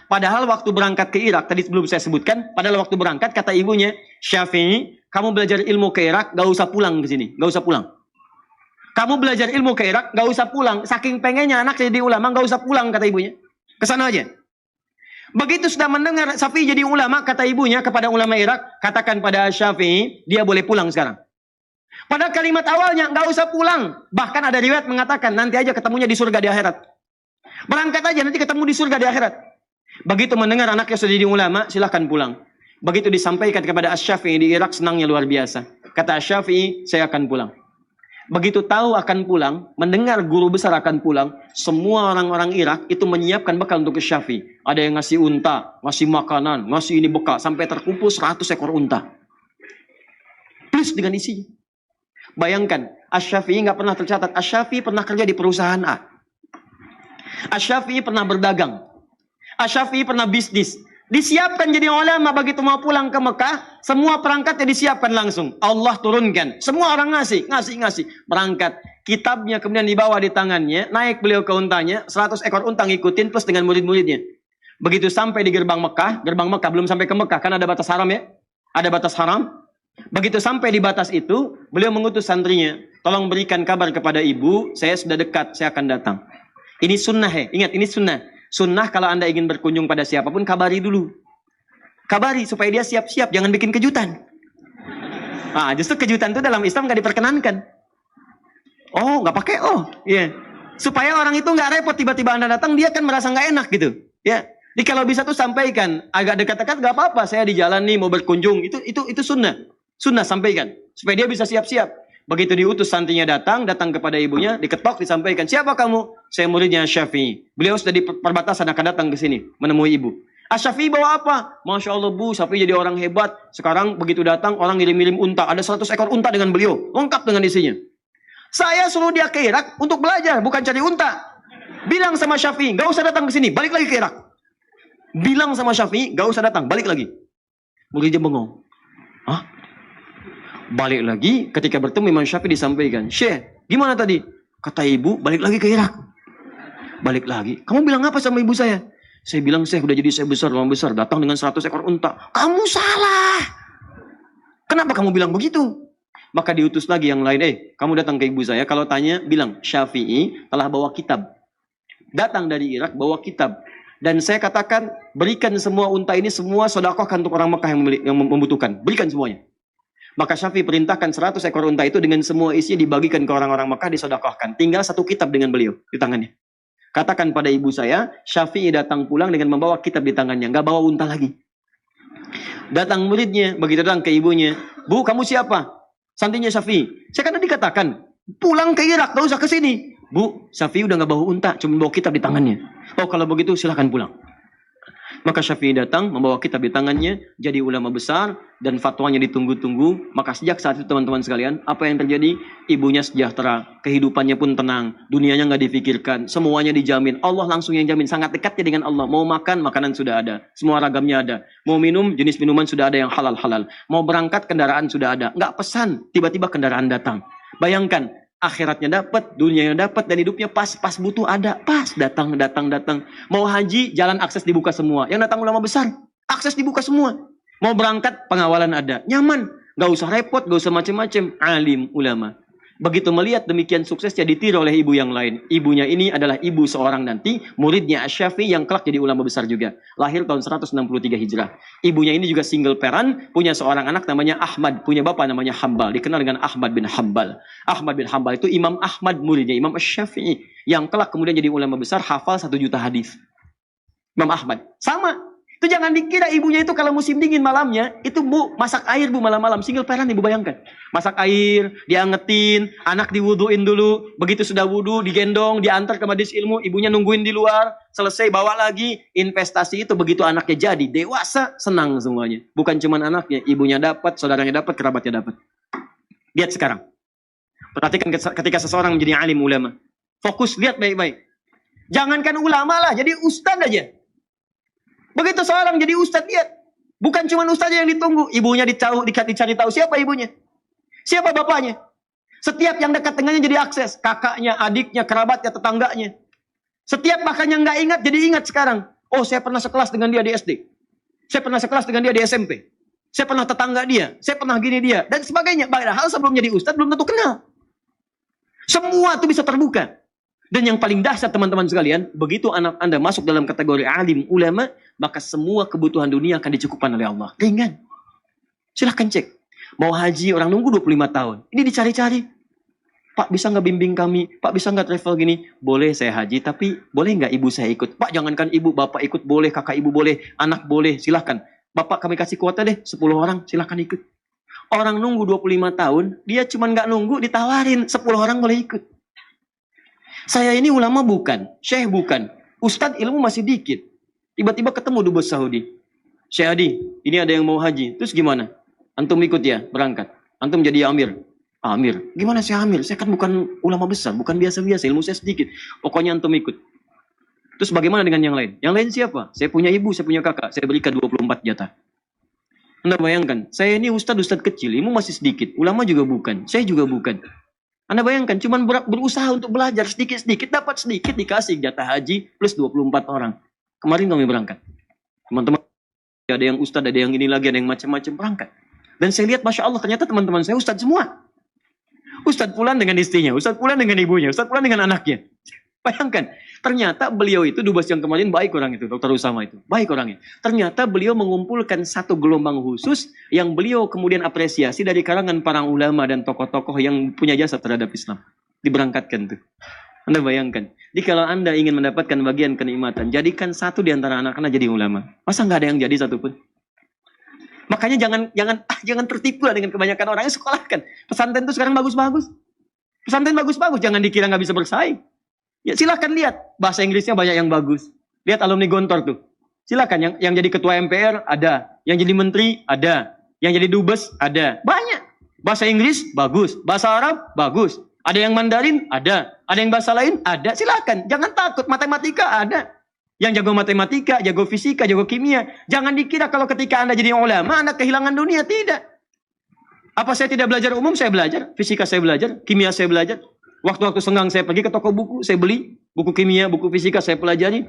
Padahal waktu berangkat ke Irak, tadi sebelum saya sebutkan, padahal waktu berangkat, kata ibunya, Syafi'i, kamu belajar ilmu ke Irak, gak usah pulang ke sini, gak usah pulang. Kamu belajar ilmu ke Irak, gak usah pulang. Saking pengennya anak jadi ulama, gak usah pulang, kata ibunya. Kesana aja. Begitu sudah mendengar Syafi'i jadi ulama, kata ibunya kepada ulama Irak, katakan pada Syafi'i, dia boleh pulang sekarang. Pada kalimat awalnya, nggak usah pulang. Bahkan ada riwayat mengatakan, nanti aja ketemunya di surga di akhirat. Berangkat aja, nanti ketemu di surga di akhirat. Begitu mendengar anaknya sudah jadi ulama, silahkan pulang. Begitu disampaikan kepada Asy-Syafi'i di Irak, senangnya luar biasa. Kata Asy-Syafi'i, saya akan pulang. Begitu tahu akan pulang, mendengar guru besar akan pulang, semua orang-orang Irak itu menyiapkan bekal untuk Syafi'i. Ada yang ngasih unta, ngasih makanan, ngasih ini bekal, sampai terkumpul 100 ekor unta. Plus dengan isinya. Bayangkan, Asy-Syafi'i nggak pernah tercatat. Asy-Syafi'i pernah kerja di perusahaan A. Asy-Syafi'i pernah berdagang. Asy-Syafi'i pernah bisnis. Disiapkan jadi ulama, begitu mau pulang ke Mekah, semua perangkatnya disiapkan langsung. Allah turunkan. Semua orang ngasih. Berangkat. Kitabnya kemudian dibawa di tangannya, naik beliau ke untanya, 100 ekor unta ngikutin plus dengan murid-muridnya. Begitu sampai di gerbang Mekah belum sampai ke Mekah, kan ada batas haram ya? Ada batas haram. Begitu sampai di batas itu, beliau mengutus santrinya, tolong berikan kabar kepada ibu, saya sudah dekat, saya akan datang. Ini sunnah ya, ingat ini sunnah. Sunnah kalau Anda ingin berkunjung pada siapapun, kabari dulu. Kabari supaya dia siap-siap, jangan bikin kejutan. Justru kejutan itu dalam Islam nggak diperkenankan. Nggak pakai iya. Supaya orang itu nggak repot, tiba-tiba Anda datang, dia kan merasa nggak enak gitu. Ya. Jadi kalau bisa tuh sampaikan, agak dekat-dekat nggak apa-apa, saya di jalan nih mau berkunjung, itu sunnah. Sunnah sampaikan, supaya dia bisa siap-siap. Begitu diutus santrinya datang kepada ibunya, diketok, disampaikan, siapa kamu? Saya muridnya Syafi'i. Beliau sudah di perbatasan akan datang ke sini, menemui ibu. Asy-Syafi'i bawa apa? Masya Allah Bu, Syafi'i jadi orang hebat. Sekarang begitu datang, orang ngirim-ngirim unta. Ada 100 ekor unta dengan beliau. Lengkap dengan isinya. Saya suruh dia ke Irak untuk belajar, bukan cari unta. Bilang sama Syafi'i, gak usah datang ke sini, balik lagi ke Irak. Bilang sama Syafi'i, gak usah datang, balik lagi. Muridnya bengong. Hah? Balik lagi, ketika bertemu Imam Syafi'i disampaikan, Syekh, gimana tadi? Kata ibu, balik lagi ke Irak. Balik lagi. Kamu bilang apa sama ibu saya? Saya bilang, Syekh udah jadi saya besar, ulama besar, datang dengan 100 ekor unta. Kamu salah. Kenapa kamu bilang begitu? Maka diutus lagi yang lain, kamu datang ke ibu saya, kalau tanya, bilang, Syafi'i telah bawa kitab. Datang dari Irak, bawa kitab. Dan saya katakan, berikan semua unta ini, semua sedekahkan untuk orang Mekah yang membutuhkan. Berikan semuanya. Maka Syafi'i perintahkan 100 ekor unta itu dengan semua isi dibagikan ke orang-orang Mekah, disedekahkan. Tinggal satu kitab dengan beliau di tangannya. Katakan pada ibu saya, Syafi'i datang pulang dengan membawa kitab di tangannya. Nggak bawa unta lagi. Datang muridnya, begitu datang ke ibunya. Bu, kamu siapa? Santrinya Syafi'i. Saya kan tadi katakan, pulang ke Irak, gak usah ke sini. Bu, Syafi'i udah gak bawa unta, cuma bawa kitab di tangannya. Oh, kalau begitu silahkan pulang. Maka Syafi'i datang, membawa kitab di tangannya, jadi ulama besar, dan fatwanya ditunggu-tunggu. Maka sejak saat itu teman-teman sekalian, apa yang terjadi? Ibunya sejahtera, kehidupannya pun tenang, dunianya gak difikirkan, semuanya dijamin. Allah langsung yang jamin, sangat dekatnya dengan Allah. Mau makan, makanan sudah ada, semua ragamnya ada. Mau minum, jenis minuman sudah ada yang halal-halal. Mau berangkat, kendaraan sudah ada. Gak pesan, tiba-tiba kendaraan datang. Bayangkan, akhiratnya dapat, dunianya dapat, dan hidupnya pas butuh ada, pas datang. Mau haji, jalan akses dibuka semua. Yang datang ulama besar, akses dibuka semua. Mau berangkat, pengawalan ada, nyaman, gak usah repot, gak usah macem-macem. Alim ulama. Begitu melihat demikian suksesnya ditiru oleh ibu yang lain. Ibunya ini adalah ibu seorang nanti muridnya Asy-Syafi'i yang kelak jadi ulama besar juga. Lahir tahun 163 Hijrah. Ibunya ini juga single parent, punya seorang anak namanya Ahmad, punya bapak namanya Hambal, dikenal dengan Ahmad bin Hambal. Ahmad bin Hambal itu Imam Ahmad muridnya Imam Asy-Syafi'i yang kelak kemudian jadi ulama besar, hafal 1 juta hadis. Imam Ahmad sama. Itu jangan dikira ibunya itu kalau musim dingin malamnya, itu bu, masak air bu malam-malam. Single parent ibu bayangkan. Masak air, diangetin, anak diwuduin dulu. Begitu sudah wudu, digendong, diantar ke majelis ilmu. Ibunya nungguin di luar, selesai bawa lagi. Investasi itu begitu anaknya jadi, dewasa, senang semuanya. Bukan cuma anaknya, ibunya dapat, saudaranya dapat, kerabatnya dapat. Lihat sekarang. Perhatikan ketika seseorang menjadi alim ulama. Fokus, lihat baik-baik. Jangankan ulama lah, jadi ustadz aja. Begitu seorang jadi ustadz, lihat. Bukan cuma ustadznya yang ditunggu. Ibunya dicari tahu siapa ibunya. Siapa bapaknya. Setiap yang dekat dengannya jadi akses. Kakaknya, adiknya, kerabatnya, tetangganya. Setiap makanya nggak ingat, jadi ingat sekarang. Oh, saya pernah sekelas dengan dia di SD. Saya pernah sekelas dengan dia di SMP. Saya pernah tetangga dia. Saya pernah gini dia. Dan sebagainya. Padahal sebelum jadi ustadz belum tentu kenal. Semua itu bisa terbuka. Dan yang paling dahsyat teman-teman sekalian, begitu anak Anda masuk dalam kategori alim ulama, maka semua kebutuhan dunia akan dicukupkan oleh Allah. Ringan. Silahkan cek. Mau haji, orang nunggu 25 tahun. Ini dicari-cari. Pak, bisa nggak bimbing kami? Pak, bisa nggak travel gini? Boleh saya haji, tapi boleh nggak ibu saya ikut? Pak, jangankan ibu, bapak ikut boleh, kakak ibu boleh, anak boleh, silahkan. Bapak kami kasih kuota deh, 10 orang, silahkan ikut. Orang nunggu 25 tahun, dia cuma nggak nunggu, ditawarin, 10 orang boleh ikut. Saya ini ulama bukan, syekh bukan, ustadz ilmu masih dikit. Tiba-tiba ketemu dubes Saudi. Syekh Adi, ini ada yang mau haji. Terus gimana? Antum ikut ya, berangkat. Antum jadi amir. Amir, gimana saya amir? Saya kan bukan ulama besar, bukan biasa-biasa, ilmu saya sedikit. Pokoknya antum ikut. Terus bagaimana dengan yang lain? Yang lain siapa? Saya punya ibu, saya punya kakak. Saya berikan 24 jatah. Anda bayangkan, saya ini ustadz kecil, ilmu masih sedikit. Ulama juga bukan, saya juga bukan. Anda bayangkan, cuma berusaha untuk belajar sedikit-sedikit, dapat sedikit, dikasih jatah haji plus 24 orang. Kemarin kami berangkat. Teman-teman, ada yang ustadz, ada yang ini lagi, ada yang macam-macam berangkat. Dan saya lihat, Masya Allah, ternyata teman-teman saya ustadz semua. Ustadz Fulan dengan istrinya, Ustadz Fulan dengan ibunya, Ustadz Fulan dengan anaknya. Bayangkan, ternyata beliau itu, dubes yang kemarin baik orang itu, Dr. Usama itu. Baik orangnya. Ternyata beliau mengumpulkan satu gelombang khusus yang beliau kemudian apresiasi dari kalangan para ulama dan tokoh-tokoh yang punya jasa terhadap Islam. Diberangkatkan tuh. Anda bayangkan. Jadi kalau Anda ingin mendapatkan bagian kenikmatan, jadikan satu di antara anak-anak jadi ulama. Masa nggak ada yang jadi satupun? Makanya jangan tertipu lah dengan kebanyakan orang yang sekolahkan. Pesantren itu sekarang bagus-bagus. Pesantren bagus-bagus, jangan dikira nggak bisa bersaing. Ya silahkan lihat, bahasa Inggrisnya banyak yang bagus. Lihat alumni Gontor tuh. Silakan, yang jadi ketua MPR ada, yang jadi menteri ada, yang jadi dubes ada, banyak. Bahasa Inggris bagus, bahasa Arab bagus, ada yang Mandarin ada yang bahasa lain ada. Silakan, jangan takut. Matematika ada, yang jago matematika, jago fisika, jago kimia. Jangan dikira kalau ketika Anda jadi ulama Anda kehilangan dunia, tidak. Apa saya tidak belajar umum? Saya belajar, fisika saya belajar, kimia saya belajar. Waktu-waktu senggang saya pergi ke toko buku, saya beli buku kimia, buku fisika, saya pelajari.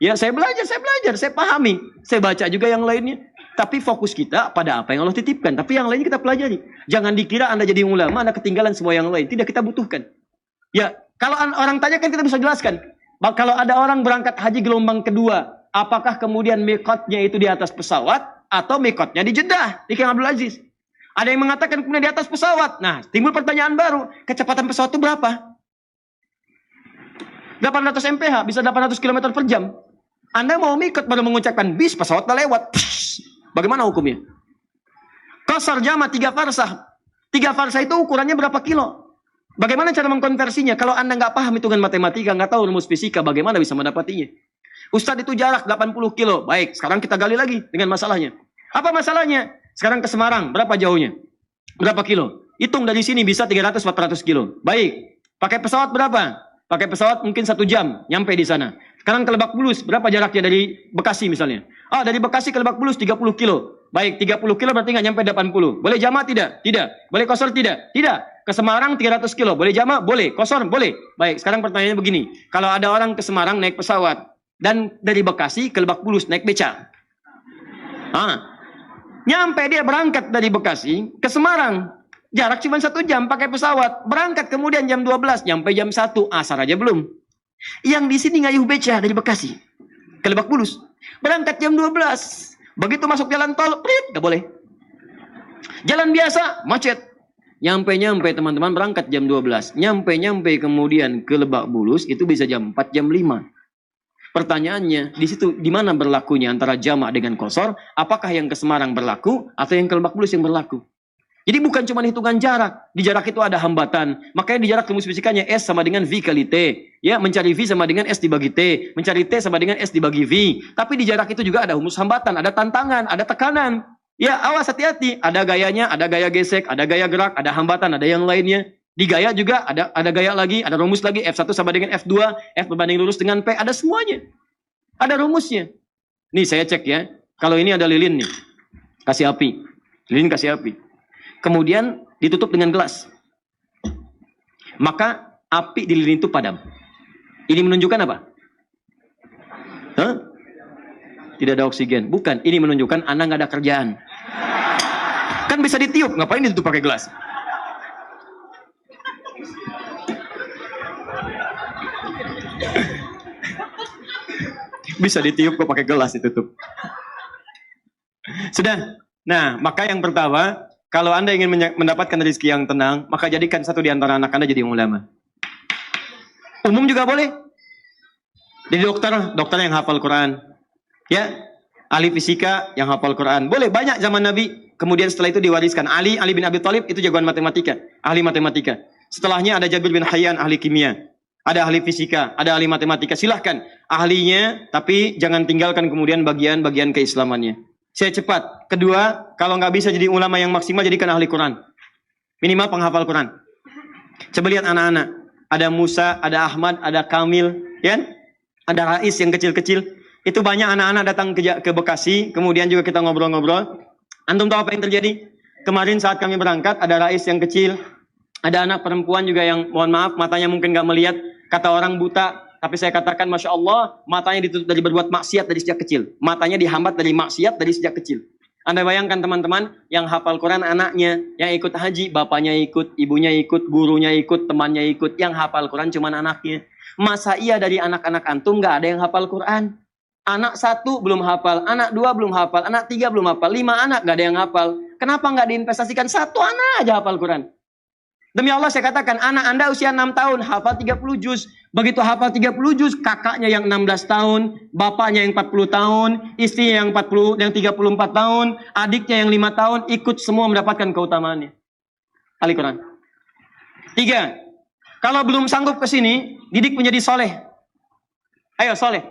Ya, saya belajar, saya pahami. Saya baca juga yang lainnya. Tapi fokus kita pada apa yang Allah titipkan. Tapi yang lainnya kita pelajari. Jangan dikira Anda jadi ulama, Anda ketinggalan semua yang lain. Tidak, kita butuhkan. Ya, kalau orang tanya kan kita bisa jelaskan. Kalau ada orang berangkat haji gelombang kedua, apakah kemudian mikotnya itu di atas pesawat atau mikotnya di Jeddah, di King Abdul Aziz? Ada yang mengatakan kemudian di atas pesawat. Nah, timbul pertanyaan baru. Kecepatan pesawat itu berapa? 800 mph, bisa 800 km per jam. Anda mau mikot baru mengucapkan bis, pesawat udah lewat. Psh, bagaimana hukumnya? Qasar jama 3 farsah. 3 farsah itu ukurannya berapa kilo? Bagaimana cara mengkonversinya? Kalau Anda nggak paham hitungan matematika, nggak tahu rumus fisika, bagaimana bisa mendapatinya? Ustadz, itu jarak 80 kilo. Baik, sekarang kita gali lagi dengan masalahnya. Apa masalahnya? Sekarang ke Semarang, berapa jauhnya? Berapa kilo? Hitung dari sini bisa 300-400 kilo. Baik, pakai pesawat berapa? Pakai pesawat mungkin 1 jam, nyampe di sana. Sekarang ke Lebak Bulus, berapa jaraknya dari Bekasi misalnya? Dari Bekasi ke Lebak Bulus 30 kilo. Baik, 30 kilo berarti nggak nyampe 80. Boleh jama tidak? Tidak. Boleh kosor tidak? Tidak. Ke Semarang 300 kilo. Boleh jama? Boleh. Kosor? Boleh. Baik, sekarang pertanyaannya begini. Kalau ada orang ke Semarang naik pesawat, dan dari Bekasi ke Lebak Bulus naik beca. Nyampe dia berangkat dari Bekasi ke Semarang. Jarak cuma 1 jam pakai pesawat. Berangkat kemudian jam 12, nyampe jam 1. Asar aja belum. Yang di sini ngayuh beca dari Bekasi ke Lebak Bulus. Berangkat jam 12. Begitu masuk jalan tol, prit, gak boleh. Jalan biasa, macet. Nyampe teman-teman berangkat jam 12. Nyampe kemudian ke Lebak Bulus itu bisa jam 4, jam 5. Pertanyaannya, di situ di mana berlakunya antara jamak dengan kosor? Apakah yang ke Semarang berlaku atau yang ke Lebak Bulus yang berlaku? Jadi bukan cuma hitungan jarak. Di jarak itu ada hambatan. Makanya di jarak rumus fisikanya S sama dengan V kali T. Ya, mencari V sama dengan S dibagi T. Mencari T sama dengan S dibagi V. Tapi di jarak itu juga ada rumus hambatan, ada tantangan, ada tekanan. Ya, awas, hati-hati. Ada gayanya, ada gaya gesek, ada gaya gerak, ada hambatan, ada yang lainnya. Di gaya juga ada gaya lagi, ada rumus lagi. F1 sama dengan F2, F berbanding lurus dengan P. Ada semuanya. Ada rumusnya. Nih saya cek ya. Kalau ini ada lilin nih. Kasih api. Lilin kasih api. Kemudian ditutup dengan gelas. Maka api di lilin itu padam. Ini menunjukkan apa? Tidak ada oksigen. Bukan. Ini menunjukkan Anda nggak ada kerjaan. Kan bisa ditiup. Ngapain ditutup pakai gelas? Bisa ditiup kok pakai gelas ditutup. Sudah. Nah, maka yang pertama, kalau Anda ingin mendapatkan rezeki yang tenang, maka jadikan satu di antara anak Anda jadi ulama. Umum juga boleh. Jadi dokter yang hafal Quran. Ya, ahli fisika yang hafal Quran. Boleh, banyak zaman Nabi. Kemudian setelah itu diwariskan. Ali bin Abi Thalib itu jagoan matematika, ahli matematika. Setelahnya ada Jabir bin Hayyan, ahli kimia. Ada ahli fisika, ada ahli matematika. Silahkan ahlinya, tapi jangan tinggalkan kemudian bagian-bagian keislamannya. Saya cepat. Kedua, kalau nggak bisa jadi ulama yang maksimal, jadikan ahli Quran. Minimal penghafal Quran. Coba lihat anak-anak. Ada Musa, ada Ahmad, ada Kamil, ya? Ada Rais yang kecil-kecil. Itu banyak anak-anak datang ke Bekasi. Kemudian juga kita ngobrol-ngobrol. Antum tahu apa yang terjadi? Kemarin saat kami berangkat, ada Rais yang kecil. Ada anak perempuan juga yang, mohon maaf, matanya mungkin nggak melihat. Kata orang buta. Tapi saya katakan, Masya Allah, matanya ditutup dari berbuat maksiat dari sejak kecil. Matanya dihambat dari maksiat dari sejak kecil. Anda bayangkan teman-teman, yang hafal Quran anaknya, yang ikut haji, bapaknya ikut, ibunya ikut, gurunya ikut, temannya ikut. Yang hafal Quran cuma anaknya. Masa iya dari anak-anak antum nggak ada yang hafal Quran? Anak 1 belum hafal, anak 2 belum hafal, anak 3 belum hafal, 5 anak nggak ada yang hafal. Kenapa nggak diinvestasikan 1 anak aja hafal Quran? Demi Allah saya katakan, anak Anda usia 6 tahun, hafal 30 juz. Begitu hafal 30 juz, kakaknya yang 16 tahun, bapaknya yang 40 tahun, istrinya yang 34 tahun, adiknya yang 5 tahun, ikut semua mendapatkan keutamaannya. Ahli Quran. 3. Kalau belum sanggup ke sini, didik menjadi soleh. Ayo soleh.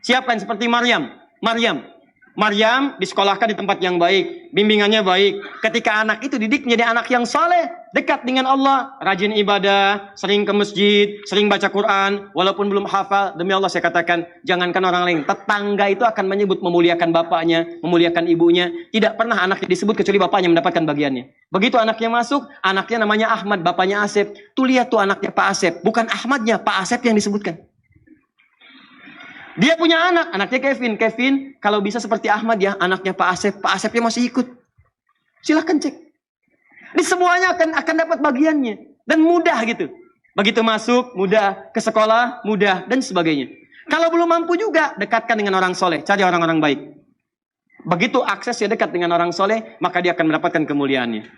Siapkan seperti Maryam. Maryam disekolahkan di tempat yang baik, bimbingannya baik. Ketika anak itu didik menjadi anak yang saleh, dekat dengan Allah, rajin ibadah, sering ke masjid, sering baca Quran, walaupun belum hafal, demi Allah saya katakan, jangankan orang lain, tetangga itu akan menyebut memuliakan bapaknya, memuliakan ibunya. Tidak pernah anaknya disebut kecuali bapaknya mendapatkan bagiannya. Begitu anaknya masuk, anaknya namanya Ahmad, bapaknya Asep. Tuh lihat tuh anaknya Pak Asep, bukan Ahmadnya, Pak Asep yang disebutkan. Dia punya anak, anaknya Kevin. Kevin kalau bisa seperti Ahmad ya, anaknya Pak Asep. Pak Asepnya masih ikut. Silahkan cek. Di semuanya akan dapat bagiannya. Dan mudah gitu. Begitu masuk, mudah. Ke sekolah, mudah. Dan sebagainya. Kalau belum mampu juga, dekatkan dengan orang soleh. Cari orang-orang baik. Begitu aksesnya dekat dengan orang soleh, maka dia akan mendapatkan kemuliaannya.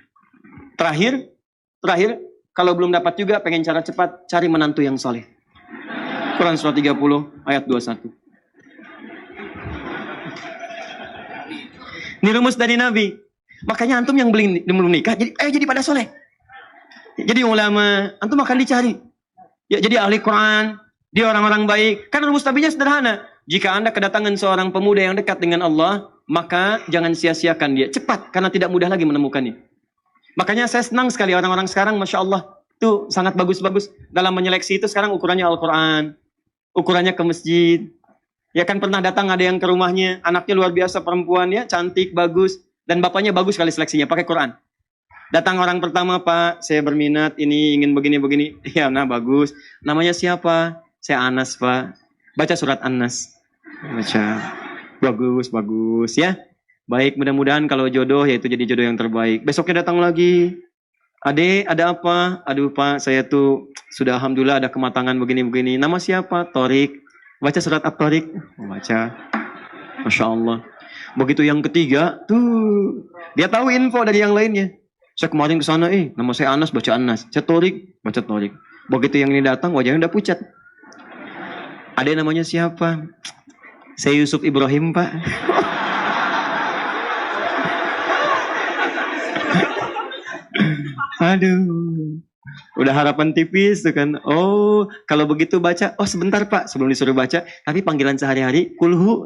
Terakhir, kalau belum dapat juga, pengen cara cepat, cari menantu yang soleh. Quran surah 30 ayat 21. Ini rumus dari Nabi. Makanya antum yang belum nikah, jadi pada soleh. Jadi ulama, antum akan dicari. Ya, jadi ahli Quran, dia orang-orang baik. Kan rumus Nabinya sederhana. Jika Anda kedatangan seorang pemuda yang dekat dengan Allah, maka jangan sia-siakan dia. Cepat, karena tidak mudah lagi menemukannya. Makanya saya senang sekali orang-orang sekarang, Masya Allah. Itu sangat bagus-bagus. Dalam menyeleksi itu sekarang ukurannya Al-Quran. Ukurannya ke masjid. Ya kan pernah datang ada yang ke rumahnya. Anaknya luar biasa perempuan ya. Cantik, bagus. Dan bapaknya bagus sekali seleksinya. Pakai Quran. Datang orang pertama, Pak. Saya berminat. Ini ingin begini-begini. Ya nah bagus. Namanya siapa? Saya Anas, Pak. Baca surat An-Nas. Baca. Bagus ya. Baik, mudah-mudahan kalau jodoh yaitu jadi jodoh yang terbaik. Besoknya datang lagi. Adek, ada apa? Aduh Pak, saya tuh sudah alhamdulillah ada kematangan begini-begini. Nama siapa? Torik. Baca surat At-Torik. Baca. Masya Allah. Begitu yang ketiga, tuh dia tahu info dari yang lainnya. Saya kemarin ke sana, nama saya Anas, baca Anas. Saya Torik, baca Torik. Begitu yang ini datang, wajahnya udah pucat. Adek namanya siapa? Saya Yusuf Ibrahim, Pak. Aduh, udah harapan tipis tuh kan. Oh, kalau begitu baca. Oh sebentar Pak, sebelum disuruh baca. Tapi panggilan sehari-hari, kulhu.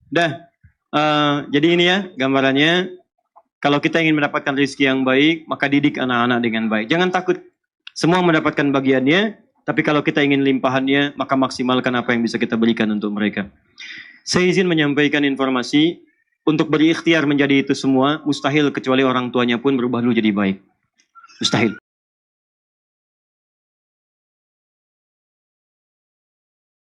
Dah, jadi ini ya gambarannya. Kalau kita ingin mendapatkan rezeki yang baik, maka didik anak-anak dengan baik. Jangan takut, semua mendapatkan bagiannya. Tapi kalau kita ingin limpahannya, maka maksimalkan apa yang bisa kita berikan untuk mereka. Saya izin menyampaikan informasi, untuk berikhtiar menjadi itu semua, mustahil kecuali orang tuanya pun berubah dulu jadi baik. Mustahil.